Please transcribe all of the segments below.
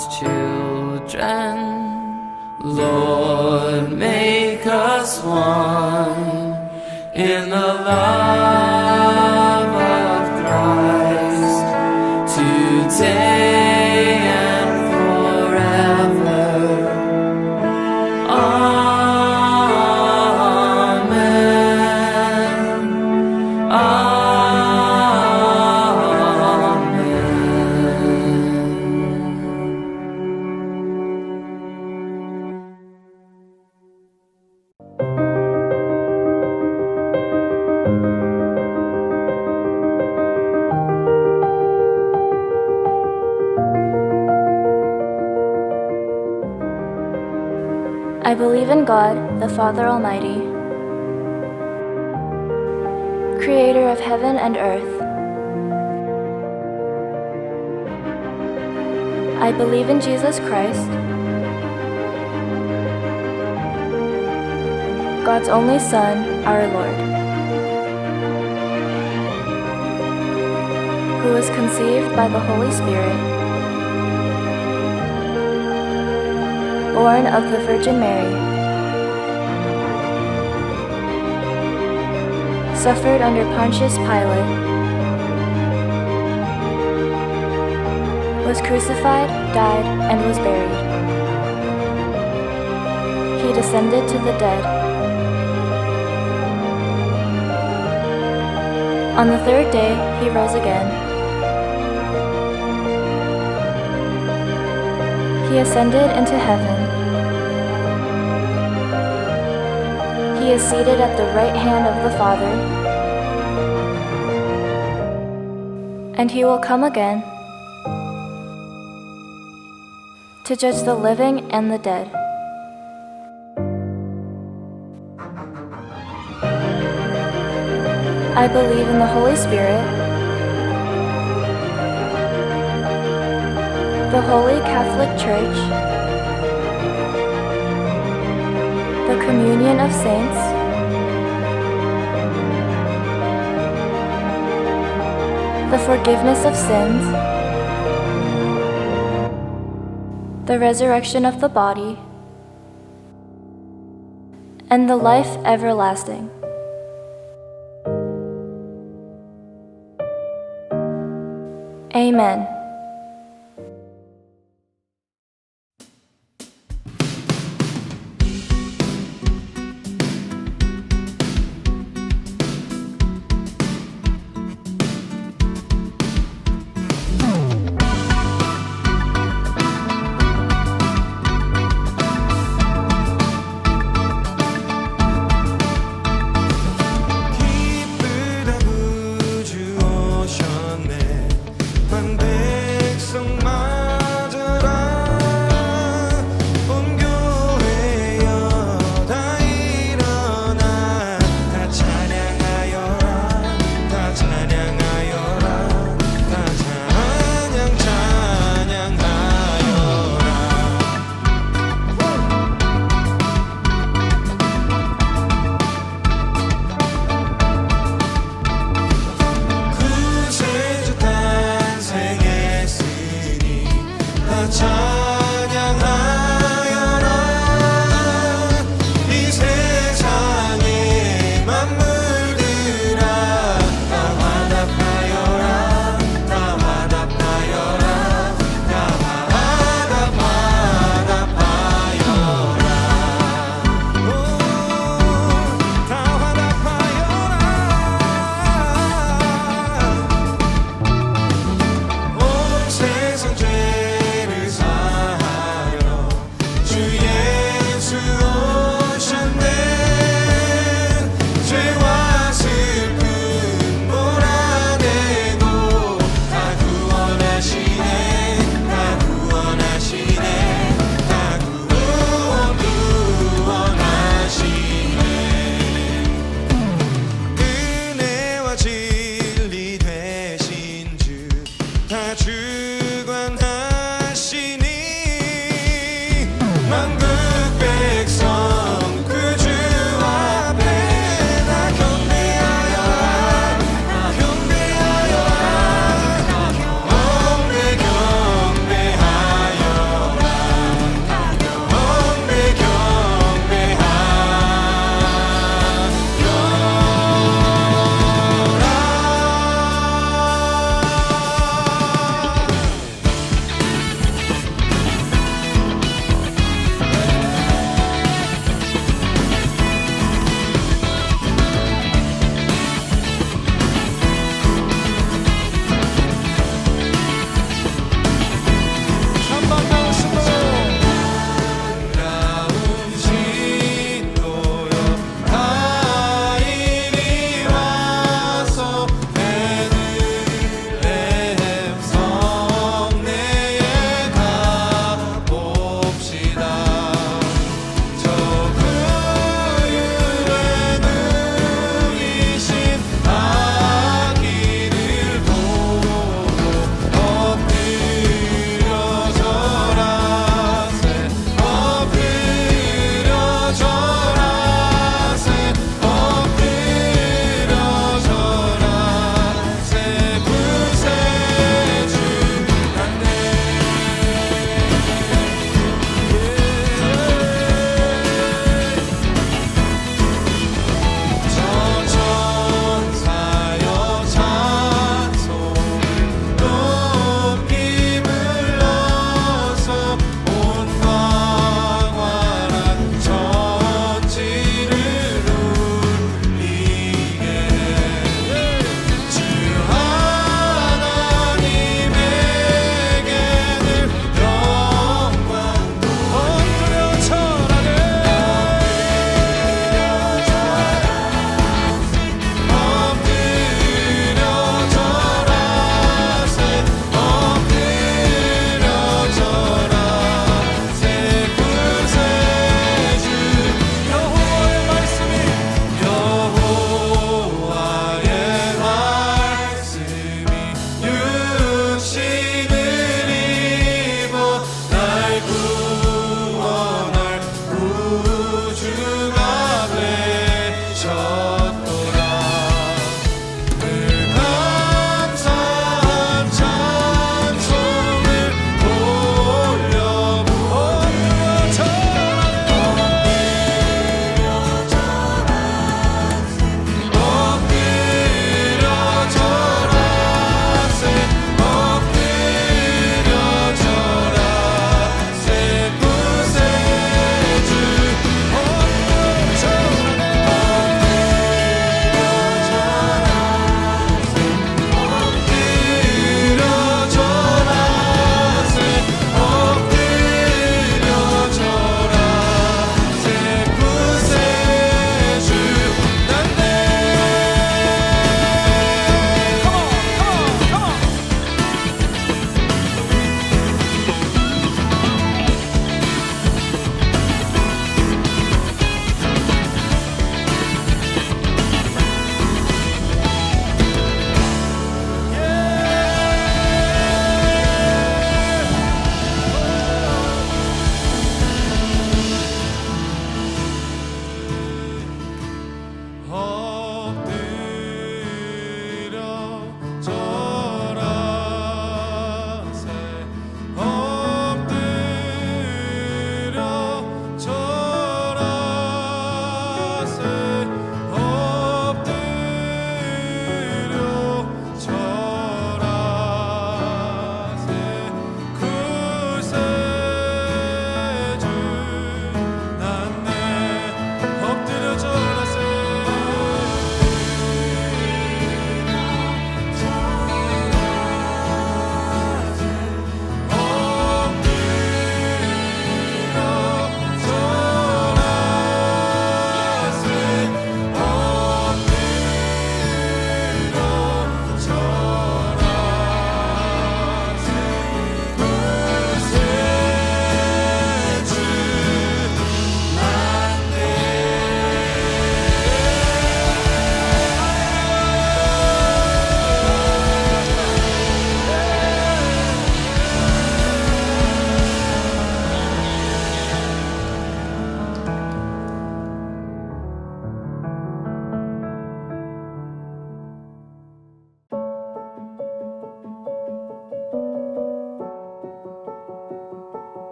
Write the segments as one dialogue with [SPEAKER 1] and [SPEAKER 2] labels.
[SPEAKER 1] God's children. Lord, make us one in the love of Christ, today and forever. Amen.
[SPEAKER 2] I believe in God, the Father Almighty, creator of heaven and earth. I believe in Jesus Christ, God's only Son, our Lord, who was conceived by the Holy Spirit, born of the Virgin Mary, suffered under Pontius Pilate, was crucified, died, and was buried. He descended to the dead. On the third day, he rose again. He ascended into heaven. He is seated at the right hand of the Father, and he will come again to judge the living and the dead. I believe in the Holy Spirit, the Holy Catholic Church, the communion of saints, the forgiveness of sins, the resurrection of the body, and the life everlasting. Amen.
[SPEAKER 3] 기쁘다 구주 오셨네 만대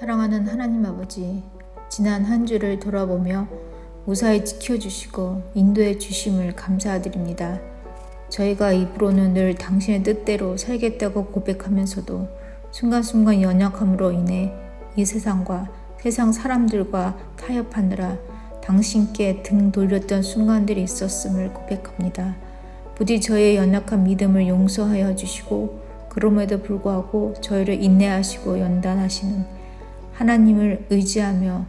[SPEAKER 3] 사랑하는 하나님 아버지, 지난 한 주를 돌아보며 무사히 지켜주시고 인도해 주심을 감사드립니다. 저희가 입으로는 늘 당신의 뜻대로 살겠다고 고백하면서도 순간순간 연약함으로 인해 이 세상과 세상 사람들과 타협하느라 당신께 등 돌렸던 순간들이 있었음을 고백합니다. 부디 저희의 연약한 믿음을 용서하여 주시고 그럼에도 불구하고 저희를 인내하시고 연단하시는 하나님을 의지하며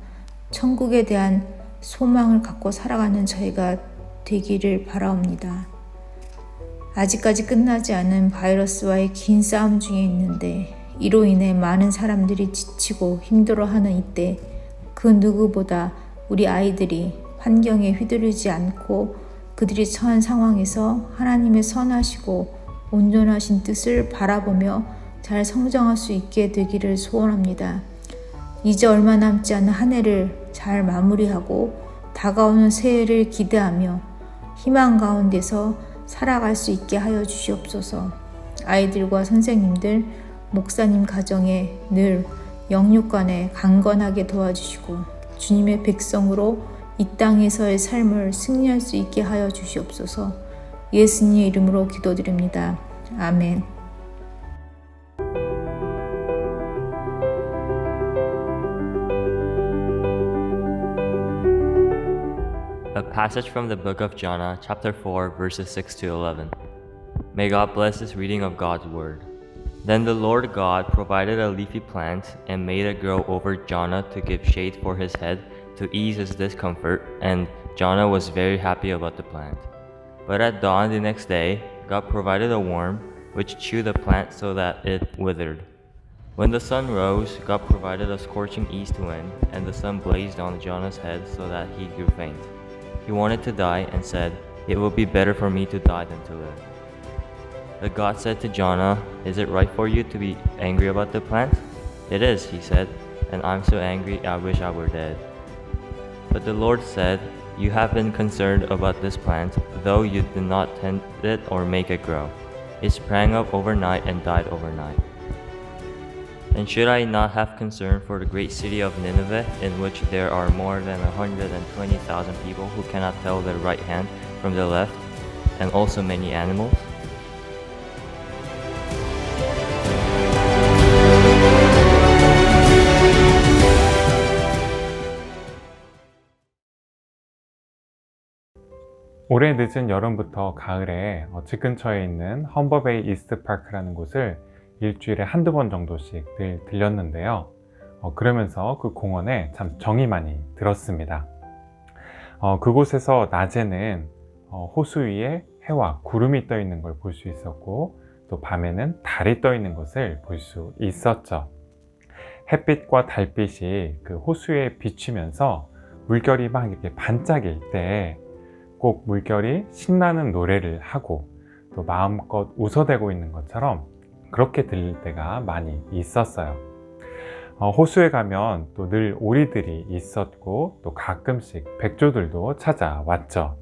[SPEAKER 3] 천국에 대한 소망을 갖고 살아가는 저희가 되기를 바라옵니다. 아직까지 끝나지 않은 바이러스와의 긴 싸움 중에 있는데 이로 인해 많은 사람들이 지치고 힘들어하는 이때 그 누구보다 우리 아이들이 환경에 휘둘리지 않고 그들이 처한 상황에서 하나님의 선하시고 온전하신 뜻을 바라보며 잘 성장할 수 있게 되기를 소원합니다. 이제 얼마 남지 않은 한 해를 잘 마무리하고 다가오는 새해를 기대하며 희망 가운데서 살아갈 수 있게 하여 주시옵소서. 아이들과 선생님들, 목사님 가정에 늘 영육간에 강건하게 도와주시고 주님의 백성으로 이 땅에서의 삶을 승리할 수 있게 하여 주시옵소서. 예수님의 이름으로 기도드립니다. 아멘.
[SPEAKER 4] A passage from the book of Jonah, chapter 4, verses 6 to 11. May God bless this reading of God's word. Then the Lord God provided a leafy plant and made it grow over Jonah to give shade for his head to ease his discomfort, and Jonah was very happy about the plant. But at dawn the next day, God provided a worm which chewed the plant so that it withered. When the sun rose, God provided a scorching east wind, and the sun blazed on Jonah's head so that he grew faint. He wanted to die and said, "It will be better for me to die than to live." But God said to Jonah, "Is it right for you to be angry about the plant?" "It is," he said, "and I'm so angry I wish I were dead." But the Lord said, "You have been concerned about this plant, though you did not tend it or make it grow. It sprang up overnight and died overnight. And should I not have concern for the great city of Nineveh, in which there are more than 120,000 people who cannot tell their right hand from the left, and also many animals?"
[SPEAKER 5] 올해 늦은 여름부터 가을에 집 근처에 있는 험버베이 이스트 파크라는 곳을 일주일에 한두 번 정도씩 늘 들렸는데요. 그러면서 그 공원에 참 정이 많이 들었습니다. 그곳에서 낮에는 호수 위에 해와 구름이 떠 있는 걸 볼 수 있었고, 또 밤에는 달이 떠 있는 것을 볼 수 있었죠. 햇빛과 달빛이 그 호수에 비추면서 물결이 막 이렇게 반짝일 때 꼭 물결이 신나는 노래를 하고 또 마음껏 웃어대고 있는 것처럼 그렇게 들릴 때가 많이 있었어요. 호수에 가면 또 늘 오리들이 있었고 또 가끔씩 백조들도 찾아왔죠.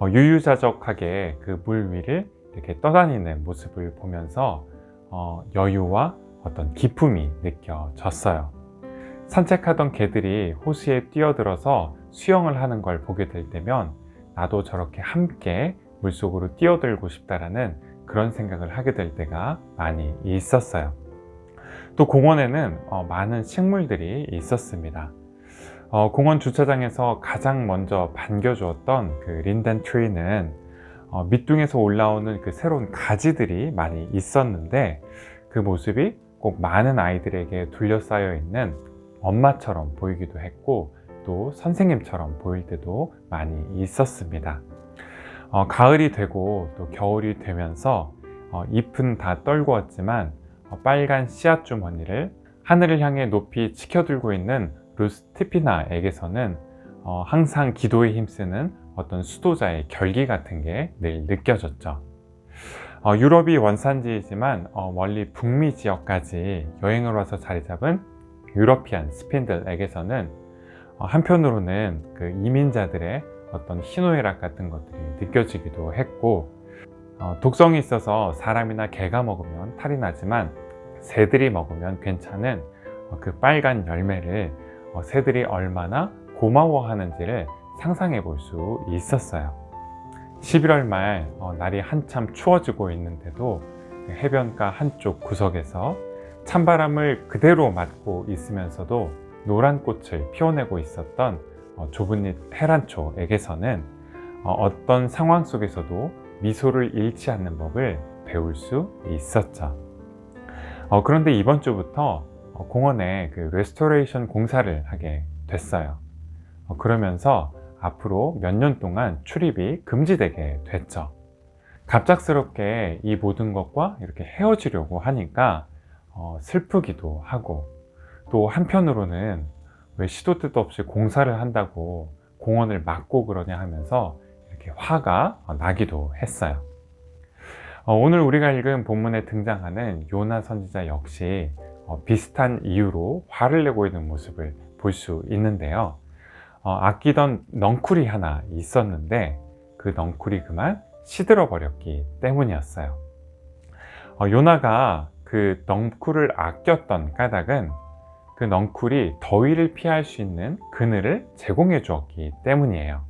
[SPEAKER 5] 유유자적하게 그 물 위를 이렇게 떠다니는 모습을 보면서 여유와 어떤 기쁨이 느껴졌어요. 산책하던 개들이 호수에 뛰어들어서 수영을 하는 걸 보게 될 때면 나도 저렇게 함께 물속으로 뛰어들고 싶다라는 그런 생각을 하게 될 때가 많이 있었어요. 또 공원에는 많은 식물들이 있었습니다. 공원 주차장에서 가장 먼저 반겨주었던 그 린덴 트리는 밑둥에서 올라오는 그 새로운 가지들이 많이 있었는데 그 모습이 꼭 많은 아이들에게 둘러싸여 있는 엄마처럼 보이기도 했고 또 선생님처럼 보일 때도 많이 있었습니다. 가을이 되고 또 겨울이 되면서 잎은 다 떨구었지만 빨간 씨앗 주머니를 하늘을 향해 높이 치켜들고 있는 루스티피나에게서는 항상 기도에 힘쓰는 어떤 수도자의 결기 같은 게 늘 느껴졌죠. 유럽이 원산지이지만 멀리 북미 지역까지 여행을 와서 자리 잡은 유러피안 스핀들에게서는 한편으로는 그 이민자들의 어떤 희노애락 같은 것들이 느껴지기도 했고, 독성이 있어서 사람이나 개가 먹으면 탈이 나지만 새들이 먹으면 괜찮은 그 빨간 열매를 새들이 얼마나 고마워하는지를 상상해 볼 수 있었어요. 11월 말 날이 한참 추워지고 있는데도 해변가 한쪽 구석에서 찬바람을 그대로 맞고 있으면서도 노란 꽃을 피워내고 있었던 좁은 잎 헤란초에게서는 어떤 상황 속에서도 미소를 잃지 않는 법을 배울 수 있었죠. 그런데 이번 주부터 공원에 그 레스토레이션 공사를 하게 됐어요. 그러면서 앞으로 몇 년 동안 출입이 금지되게 됐죠. 갑작스럽게 이 모든 것과 이렇게 헤어지려고 하니까 슬프기도 하고, 또 한편으로는 왜 시도 때도 없이 공사를 한다고 공원을 막고 그러냐 하면서 이렇게 화가 나기도 했어요. 오늘 우리가 읽은 본문에 등장하는 요나 선지자 역시 비슷한 이유로 화를 내고 있는 모습을 볼 수 있는데요. 아끼던 넝쿨이 하나 있었는데 그 넝쿨이 그만 시들어 버렸기 때문이었어요. 요나가 그 넝쿨을 아꼈던 까닭은 그 넝쿨이 더위를 피할 수 있는 그늘을 제공해 주었기 때문이에요.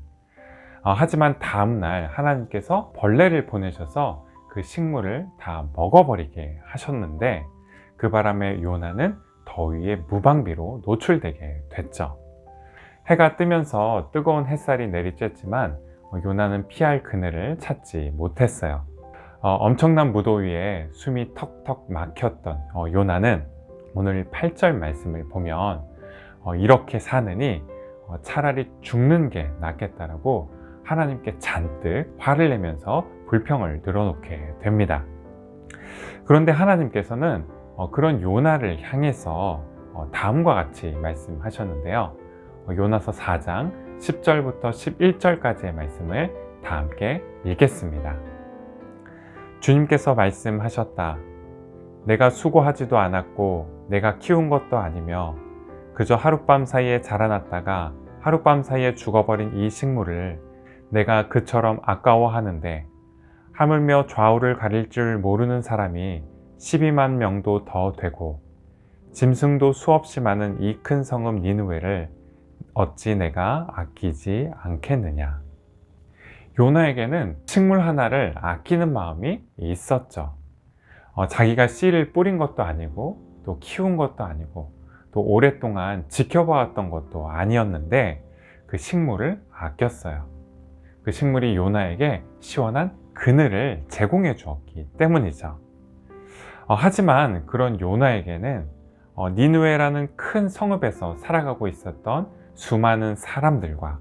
[SPEAKER 5] 하지만 다음날 하나님께서 벌레를 보내셔서 그 식물을 다 먹어버리게 하셨는데, 그 바람에 요나는 더위에 무방비로 노출되게 됐죠. 해가 뜨면서 뜨거운 햇살이 내리쬐지만 요나는 피할 그늘을 찾지 못했어요. 엄청난 무더위에 숨이 턱턱 막혔던 요나는 오늘 8절 말씀을 보면 이렇게 사느니 차라리 죽는 게 낫겠다라고 하나님께 잔뜩 화를 내면서 불평을 늘어놓게 됩니다. 그런데 하나님께서는 그런 요나를 향해서 다음과 같이 말씀하셨는데요. 요나서 4장 10절부터 11절까지의 말씀을 다 함께 읽겠습니다. 주님께서 말씀하셨다. 내가 수고하지도 않았고 내가 키운 것도 아니며 그저 하룻밤 사이에 자라났다가 하룻밤 사이에 죽어버린 이 식물을 내가 그처럼 아까워하는데, 하물며 좌우를 가릴 줄 모르는 사람이 12만 명도 더 되고 짐승도 수없이 많은 이 큰 성읍 니느웨를 어찌 내가 아끼지 않겠느냐. 요나에게는 식물 하나를 아끼는 마음이 있었죠. 자기가 씨를 뿌린 것도 아니고 또 키운 것도 아니고 또 오랫동안 지켜봐왔던 것도 아니었는데 그 식물을 아꼈어요. 그 식물이 요나에게 시원한 그늘을 제공해 주었기 때문이죠. 하지만 그런 요나에게는 니느웨라는 큰 성읍에서 살아가고 있었던 수많은 사람들과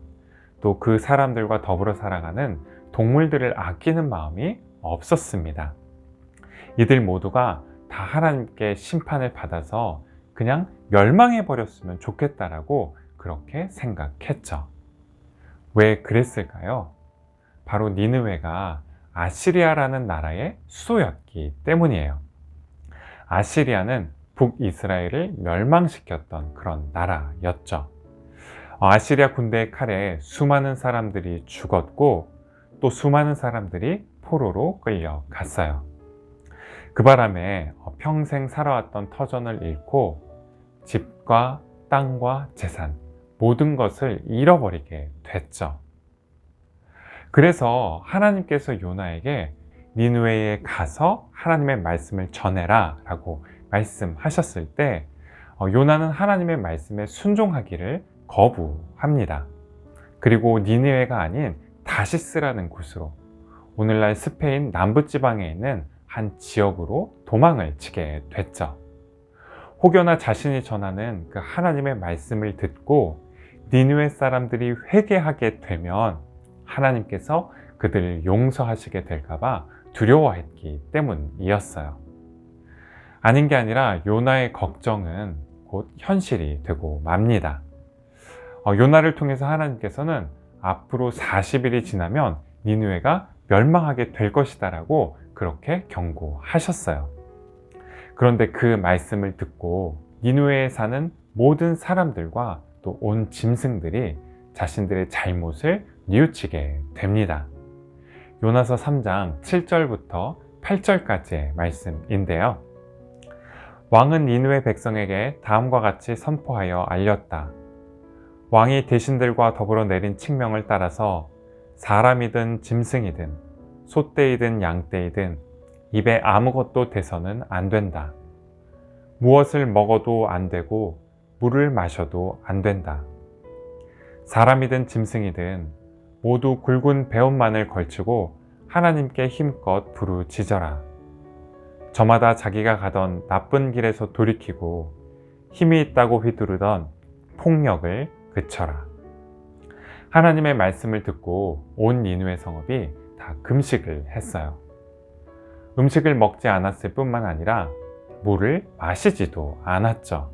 [SPEAKER 5] 또 그 사람들과 더불어 살아가는 동물들을 아끼는 마음이 없었습니다. 이들 모두가 다 하나님께 심판을 받아서 그냥 멸망해 버렸으면 좋겠다라고 그렇게 생각했죠. 왜 그랬을까요? 바로 니느웨가 아시리아라는 나라의 수도였기 때문이에요. 아시리아는 북이스라엘을 멸망시켰던 그런 나라였죠. 아시리아 군대의 칼에 수많은 사람들이 죽었고 또 수많은 사람들이 포로로 끌려갔어요. 그 바람에 평생 살아왔던 터전을 잃고 집과 땅과 재산, 모든 것을 잃어버리게 됐죠. 그래서 하나님께서 요나에게 니느웨에 가서 하나님의 말씀을 전해라 라고 말씀하셨을 때 요나는 하나님의 말씀에 순종하기를 거부합니다. 그리고 니느웨가 아닌 다시스라는 곳으로, 오늘날 스페인 남부지방에 있는 한 지역으로 도망을 치게 됐죠. 혹여나 자신이 전하는 그 하나님의 말씀을 듣고 니느웨 사람들이 회개하게 되면 하나님께서 그들을 용서하시게 될까봐 두려워했기 때문이었어요. 아닌 게 아니라 요나의 걱정은 곧 현실이 되고 맙니다. 요나를 통해서 하나님께서는 앞으로 40일이 지나면 니느웨가 멸망하게 될 것이다 라고 그렇게 경고하셨어요. 그런데 그 말씀을 듣고 니느웨에 사는 모든 사람들과 또 온 짐승들이 자신들의 잘못을 뉘우치게 됩니다. 요나서 3장 7절부터 8절까지의 말씀인데요. 왕은 니느웨 백성에게 다음과 같이 선포하여 알렸다. 왕이 대신들과 더불어 내린 칙명을 따라서 사람이든 짐승이든 소떼이든 양떼이든 입에 아무것도 대서는 안 된다. 무엇을 먹어도 안 되고 물을 마셔도 안 된다. 사람이든 짐승이든 모두 굵은 배옷만을 걸치고 하나님께 힘껏 부르짖어라. 저마다 자기가 가던 나쁜 길에서 돌이키고 힘이 있다고 휘두르던 폭력을 그쳐라. 하나님의 말씀을 듣고 온 니느웨 성읍이 다 금식을 했어요. 음식을 먹지 않았을 뿐만 아니라 물을 마시지도 않았죠.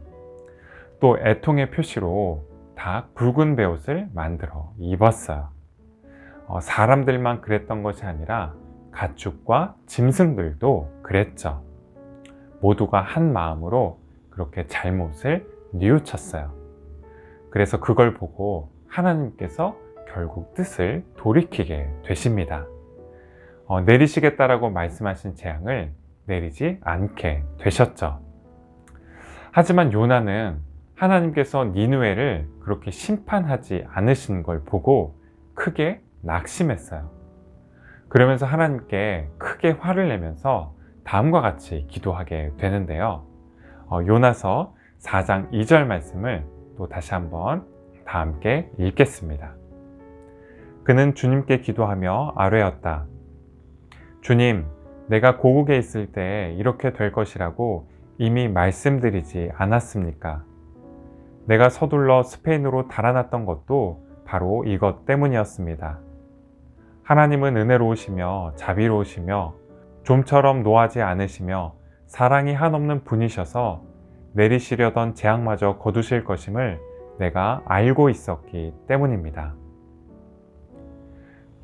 [SPEAKER 5] 또 애통의 표시로 다 굵은 베옷을 만들어 입었어요. 사람들만 그랬던 것이 아니라 가축과 짐승들도 그랬죠. 모두가 한 마음으로 그렇게 잘못을 뉘우쳤어요. 그래서 그걸 보고 하나님께서 결국 뜻을 돌이키게 되십니다. 내리시겠다라고 말씀하신 재앙을 내리지 않게 되셨죠. 하지만 요나는 하나님께서 니느웨를 그렇게 심판하지 않으신 걸 보고 크게 낙심했어요. 그러면서 하나님께 크게 화를 내면서 다음과 같이 기도하게 되는데요. 요나서 4장 2절 말씀을 또 다시 한번 다 함께 읽겠습니다. 그는 주님께 기도하며 아뢰었다. 주님, 내가 고국에 있을 때 이렇게 될 것이라고 이미 말씀드리지 않았습니까? 내가 서둘러 스페인으로 달아났던 것도 바로 이것 때문이었습니다. 하나님은 은혜로우시며 자비로우시며 좀처럼 노하지 않으시며 사랑이 한없는 분이셔서 내리시려던 재앙마저 거두실 것임을 내가 알고 있었기 때문입니다.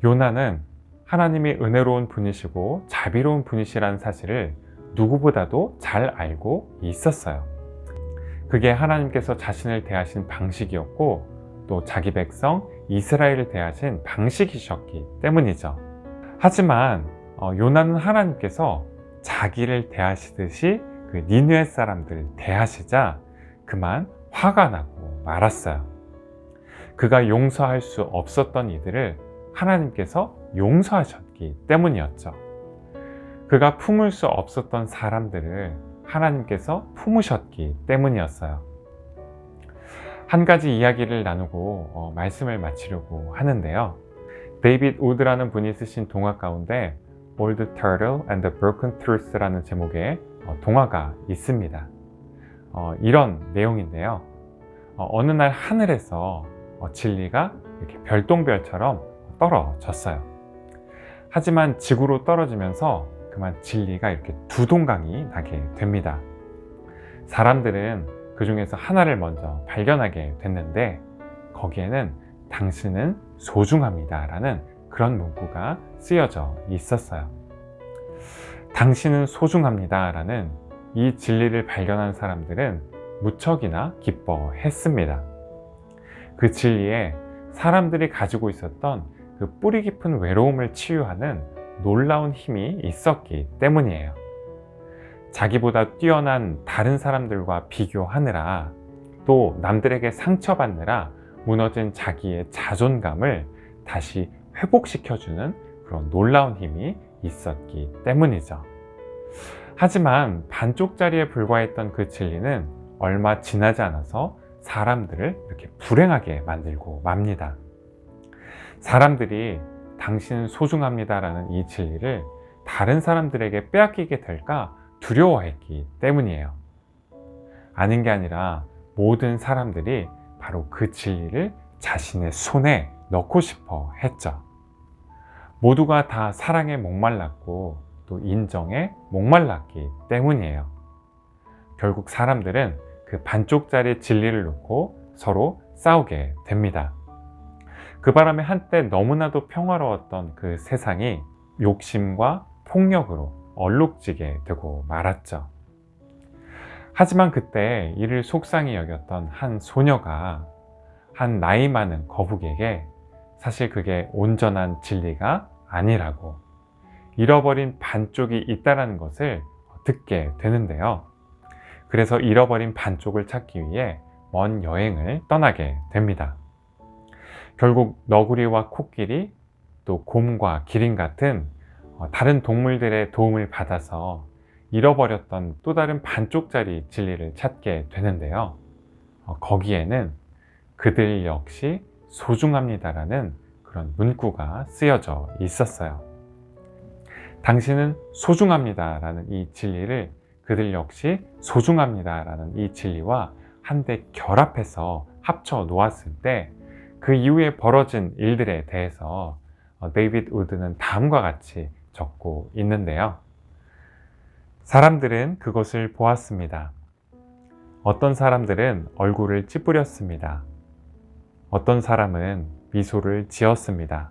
[SPEAKER 5] 요나는 하나님이 은혜로운 분이시고 자비로운 분이시라는 사실을 누구보다도 잘 알고 있었어요. 그게 하나님께서 자신을 대하신 방식이었고 또 자기 백성 이스라엘을 대하신 방식이셨기 때문이죠. 하지만 요나는 하나님께서 자기를 대하시듯이 그 니느웨 사람들 대하시자 그만 화가 나고 말았어요. 그가 용서할 수 없었던 이들을 하나님께서 용서하셨기 때문이었죠. 그가 품을 수 없었던 사람들을 하나님께서 품으셨기 때문이었어요. 한 가지 이야기를 나누고 말씀을 마치려고 하는데요. 데이빗 우드라는 분이 쓰신 동화 가운데 Old Turtle and the Broken Truth라는 제목의 동화가 있습니다. 이런 내용인데요. 어느 날 하늘에서 진리가 이렇게 별똥별처럼 떨어졌어요. 하지만 지구로 떨어지면서 그만 진리가 이렇게 두 동강이 나게 됩니다. 사람들은 그 중에서 하나를 먼저 발견하게 됐는데 거기에는 당신은 소중합니다 라는 그런 문구가 쓰여져 있었어요. 당신은 소중합니다 라는 이 진리를 발견한 사람들은 무척이나 기뻐했습니다. 그 진리에 사람들이 가지고 있었던 그 뿌리 깊은 외로움을 치유하는 놀라운 힘이 있었기 때문이에요. 자기보다 뛰어난 다른 사람들과 비교하느라 또 남들에게 상처받느라 무너진 자기의 자존감을 다시 회복시켜주는 그런 놀라운 힘이 있었기 때문이죠. 하지만 반쪽짜리에 불과했던 그 진리는 얼마 지나지 않아서 사람들을 이렇게 불행하게 만들고 맙니다. 사람들이 당신은 소중합니다 라는 이 진리를 다른 사람들에게 빼앗기게 될까 두려워했기 때문이에요. 아닌 게 아니라 모든 사람들이 바로 그 진리를 자신의 손에 넣고 싶어 했죠. 모두가 다 사랑에 목말랐고 또 인정에 목말랐기 때문이에요. 결국 사람들은 그 반쪽짜리 진리를 놓고 서로 싸우게 됩니다. 그 바람에 한때 너무나도 평화로웠던 그 세상이 욕심과 폭력으로 얼룩지게 되고 말았죠. 하지만 그때 이를 속상히 여겼던 한 소녀가 한 나이 많은 거북에게 사실 그게 온전한 진리가 아니라고 잃어버린 반쪽이 있다는 것을 듣게 되는데요. 그래서 잃어버린 반쪽을 찾기 위해 먼 여행을 떠나게 됩니다. 결국 너구리와 코끼리, 또 곰과 기린 같은 다른 동물들의 도움을 받아서 잃어버렸던 또 다른 반쪽짜리 진리를 찾게 되는데요. 거기에는 그들 역시 소중합니다라는 그런 문구가 쓰여져 있었어요. 당신은 소중합니다라는 이 진리를 그들 역시 소중합니다라는 이 진리와 한데 결합해서 합쳐 놓았을 때 그 이후에 벌어진 일들에 대해서 데이비드 우드는 다음과 같이 적고 있는데요. 사람들은 그것을 보았습니다. 어떤 사람들은 얼굴을 찌푸렸습니다. 어떤 사람은 미소를 지었습니다.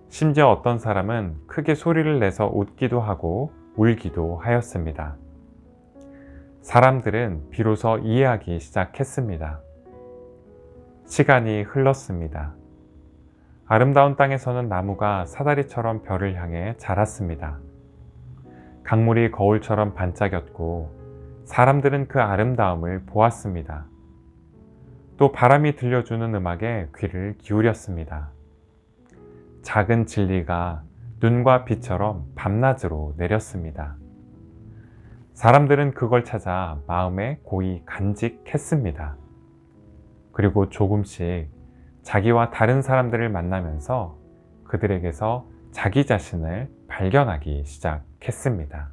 [SPEAKER 5] 심지어 어떤 사람은 크게 소리를 내서 웃기도 하고 울기도 하였습니다. 사람들은 비로소 이해하기 시작했습니다. 시간이 흘렀습니다. 아름다운 땅에서는 나무가 사다리처럼 별을 향해 자랐습니다. 강물이 거울처럼 반짝였고 사람들은 그 아름다움을 보았습니다. 또 바람이 들려주는 음악에 귀를 기울였습니다. 작은 진리가 눈과 비처럼 밤낮으로 내렸습니다. 사람들은 그걸 찾아 마음에 고이 간직했습니다. 그리고 조금씩 자기와 다른 사람들을 만나면서 그들에게서 자기 자신을 발견하기 시작했습니다.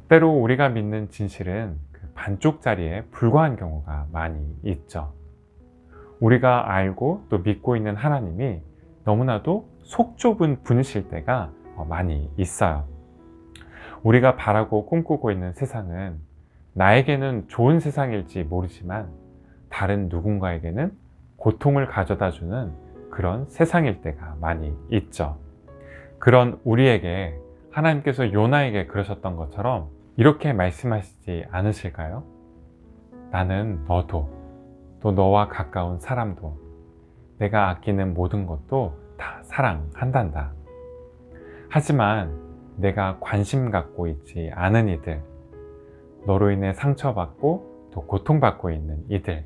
[SPEAKER 5] 때로 우리가 믿는 진실은 그 반쪽짜리에 불과한 경우가 많이 있죠. 우리가 알고 또 믿고 있는 하나님이 너무나도 속 좁은 분이실 때가 많이 있어요. 우리가 바라고 꿈꾸고 있는 세상은 나에게는 좋은 세상일지 모르지만 다른 누군가에게는 고통을 가져다 주는 그런 세상일 때가 많이 있죠. 그런 우리에게 하나님께서 요나에게 그러셨던 것처럼 이렇게 말씀하시지 않으실까요? 나는 너도, 또 너와 가까운 사람도, 내가 아끼는 모든 것도 다 사랑한단다. 하지만 내가 관심 갖고 있지 않은 이들, 너로 인해 상처받고 또 고통받고 있는 이들,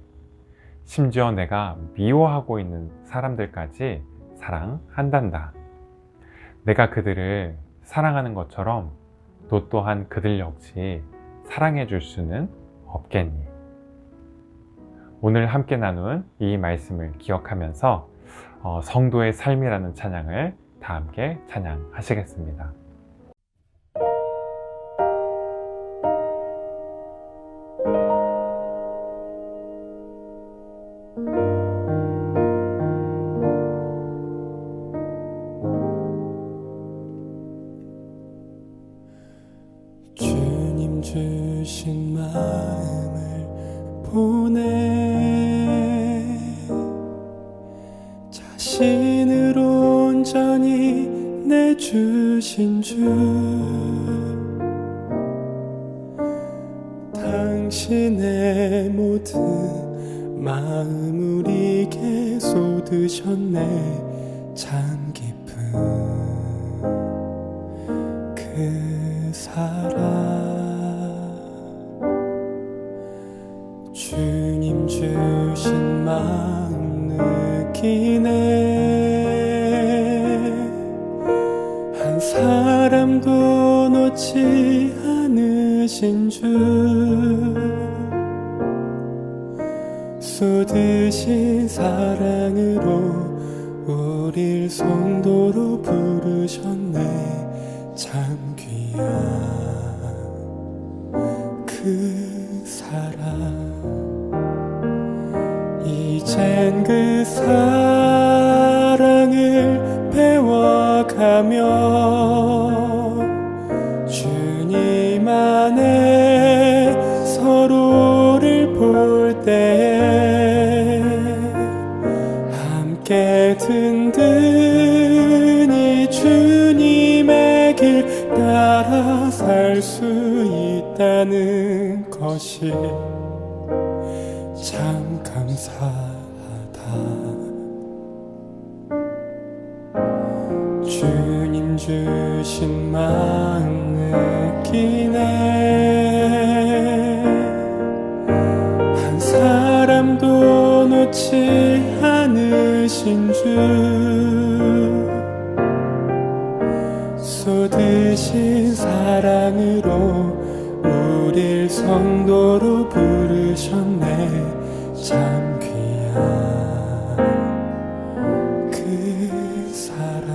[SPEAKER 5] 심지어 내가 미워하고 있는 사람들까지 사랑한단다. 내가 그들을 사랑하는 것처럼 너 또한 그들 역시 사랑해 줄 수는 없겠니? 오늘 함께 나눈 이 말씀을 기억하면서 성도의 삶이라는 찬양을 다 함께 찬양하시겠습니다.
[SPEAKER 6] 주님 주신 마음을 보내 자신을 온전히 내주신 주 당신의 모든 마음 우리에게 쏟으셨네. 참 깊은 그 사랑 주님 주신 마음 느끼네. 한 사람도 놓지 않으신 주 쏟으신 사랑으로 우릴 성도로 부르셨네. 참 귀한 그 사랑 이젠 그 사랑을 배워가며 주님 안에 서로를 볼 때에 함께 든든히 주님의 길 따라 살 수 있다는 것이 참 감사하다. 주님 주신 마음 느끼네. 잊지 않으신 주 쏟으신 사랑으로 우릴 성도로 부르셨네. 참 귀한 그 사랑.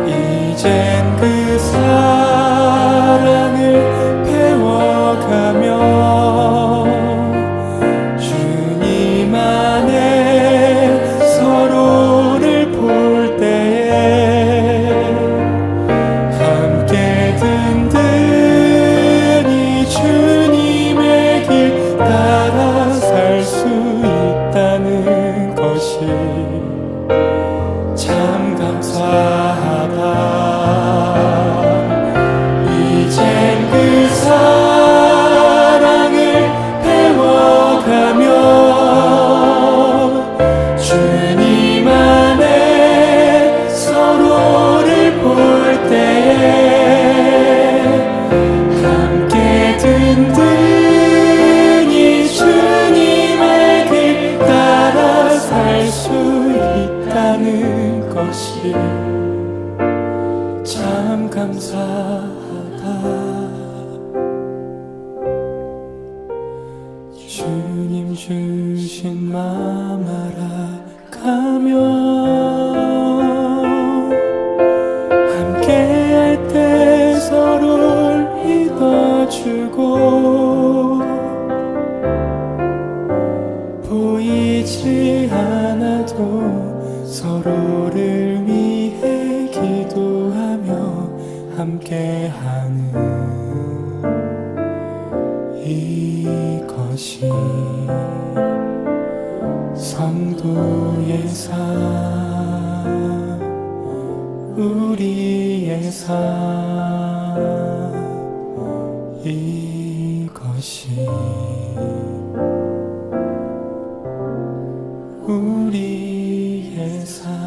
[SPEAKER 6] 이젠 그 사랑을 배워가며 주님 안에 서로를 볼 때에 함께 든든히 주님의 길 따라 살 수 있다는 것이 참 감사하다. 이젠 그 사랑을 배워가며 주님 안에 서로를 볼 때에 함께 든든히 주님의 길 따라 살 수 있다는 것이 참 감사하다. 주님 주신 마음 알아가며 함께할 때 서로를 믿어주고 보이지 않아도 서로를 위해 기도하며 함께하는 이것이 성도의 삶, 우리의 삶, 이것이 우리의 삶.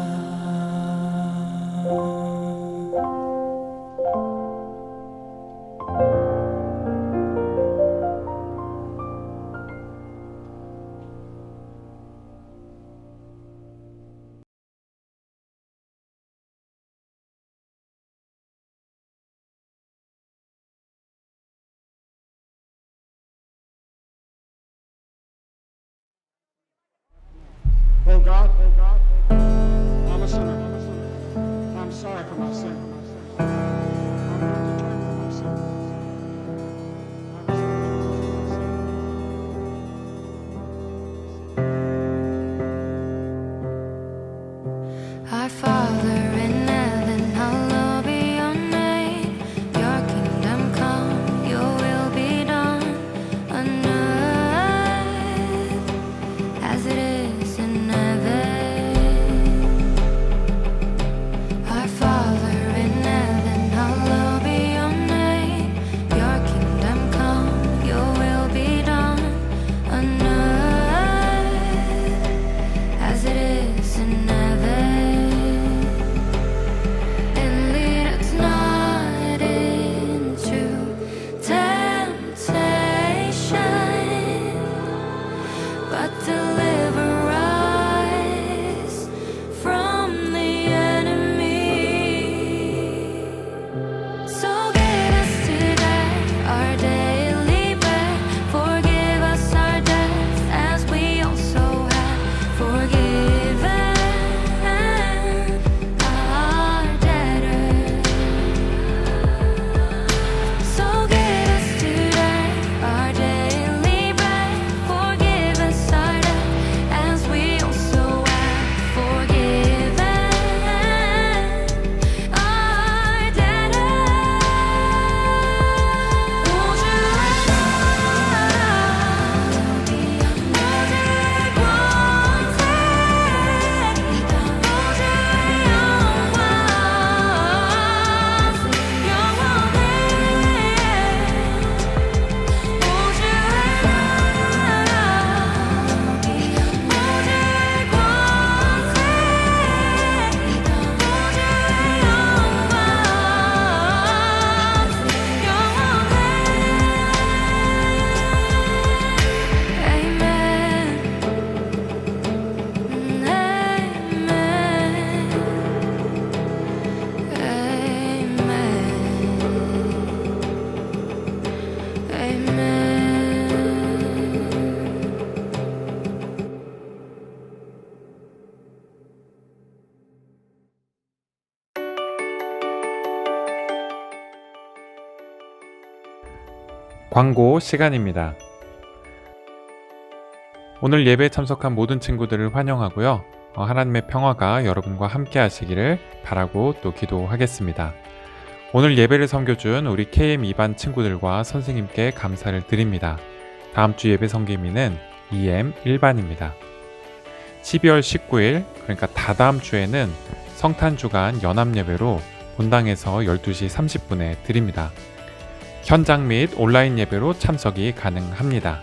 [SPEAKER 7] Oh God, I'm a sinner. I'm sorry for my sin. I'm going to turn from my sin.
[SPEAKER 8] Our Father in heaven, hallowed be your name. Your kingdom come, your will be done on earth as it is in heaven. Our Father in heaven, hallowed be your name. Your kingdom come, your will be done on earth as it is in heaven. And lead us not into temptation, but deliver us from the enemy. So give us today our daily bread. Forgive us our debts as we also have forgiven our debtors. So give us today our daily bread. Forgive us our debts
[SPEAKER 5] 광고 시간입니다. 오늘 예배에 참석한 모든 친구들을 환영하고요. 하나님의 평화가 여러분과 함께 하시기를 바라고 또 기도하겠습니다. 오늘 예배를 섬겨준 우리 KM 2반 친구들과 선생님께 감사를 드립니다. 다음 주 예배 섬김이는 EM 1반입니다. 12월 19일, 그러니까 다다음 주에는 성탄주간 연합예배로 본당에서 12시 30분에 드립니다. 현장 및 온라인 예배로 참석이 가능합니다.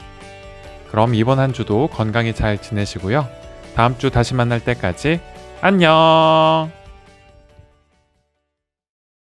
[SPEAKER 5] 그럼 이번 한 주도 건강히 잘 지내시고요. 다음 주 다시 만날 때까지 안녕!